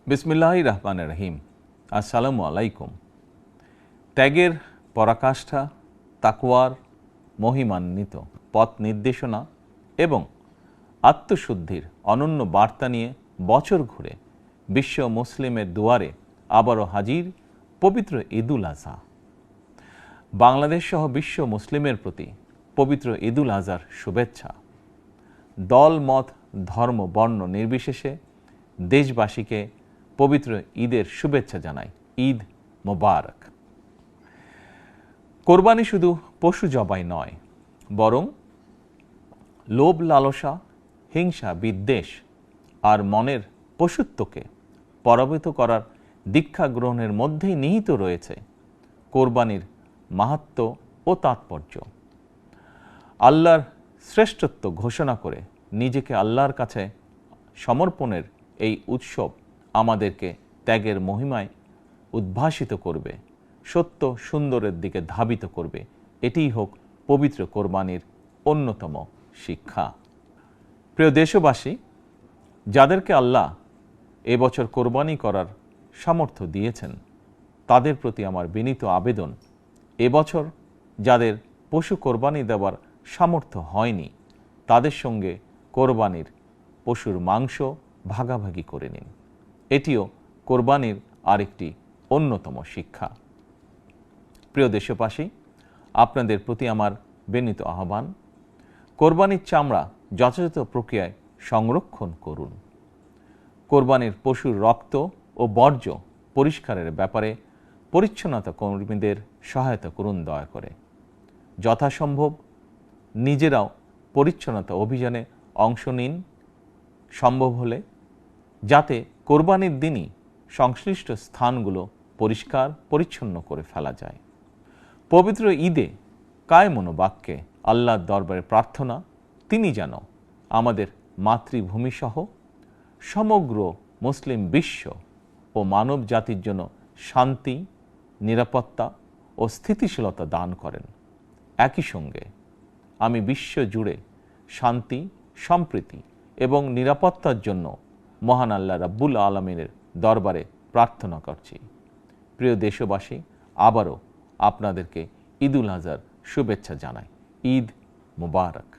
বিসমিল্লাহির রহমানির রহিম। আসসালামু আলাইকুম। ত্যাগের পরাকাষ্ঠা, তাকওয়ার মহিমান্বিত পথ নির্দেশনা এবং আত্মশুদ্ধির অনন্য বার্তা নিয়ে বছর ঘুরে বিশ্ব মুসলিমের দুয়ারে আবারও হাজির পবিত্র ঈদুল আজহা। বাংলাদেশ সহ বিশ্ব মুসলিমের প্রতি পবিত্র ঈদুল আজহার শুভেচ্ছা। দল, মত, ধর্ম, বর্ণ নির্বিশেষে দেশবাসীকে পবিত্র ঈদের শুভেচ্ছা জানাই। ঈদ মোবারক। কোরবানি শুধু পশু জবাই নয়, বরং লোভ, লালসা, হিংসা, বিদ্বেষ আর মনের পশুত্বকে পরাভূত করার দীক্ষা গ্রহণের মধ্যেই নিহিত রয়েছে কোরবানির মাহাত্ম্য ও তাৎপর্য। আল্লাহর শ্রেষ্ঠত্ব ঘোষণা করে নিজেকে আল্লাহর কাছে সমর্পণের এই উৎসব আমাদেরকে ত্যাগের মহিমায় উদ্ভাসিত করবে, সত্য সুন্দরের দিকে ধাবিত করবে। এটিই হোক পবিত্র কোরবানির অন্যতম শিক্ষা। প্রিয় দেশবাসী, যাদেরকে আল্লাহ এবছর কোরবানি করার সামর্থ্য দিয়েছেন, তাদের প্রতি আমার বিনীত আবেদন, এবছর যাদের পশু কোরবানি দেওয়ার সামর্থ্য হয়নি, তাদের সঙ্গে কোরবানির পশুর মাংস ভাগাভাগি করে নিন। এটিও কোরবানির আরেকটি অন্যতম শিক্ষা। প্রিয় দেশবাসী, আপনাদের প্রতি আমার বিনীত আহ্বান, কোরবানির চামড়া যথাযথ প্রক্রিয়ায় সংরক্ষণ করুন। কোরবানির পশুর রক্ত ও বর্জ্য পরিষ্কারের ব্যাপারে পরিচ্ছন্নতা কর্মীদের সহায়তা করুন দয়া করে। যথাসম্ভব নিজেরাও পরিচ্ছন্নতা অভিযানে অংশ নিন সম্ভব হলে, যাতে কোরবানির দিনই সংশ্লিষ্ট স্থানগুলো পরিষ্কার পরিচ্ছন্ন করে ফেলা যায়। পবিত্র ঈদে কায় মনোবাক্যে আল্লাহর দরবারে প্রার্থনা, তিনি যেন আমাদের মাতৃভূমিসহ সমগ্র মুসলিম বিশ্ব ও মানব জাতির জন্য শান্তি, নিরাপত্তা ও স্থিতিশীলতা দান করেন। একই সঙ্গে আমি বিশ্ব জুড়ে শান্তি, সম্প্রীতি এবং নিরাপত্তার জন্য মহান আল্লাহ রাব্বুল আলামিনের দরবারে প্রার্থনা করছি। প্রিয় দেশবাসী, আবারও আপনাদেরকে ঈদুল আজহার শুভেচ্ছা জানাই। ঈদ মোবারক।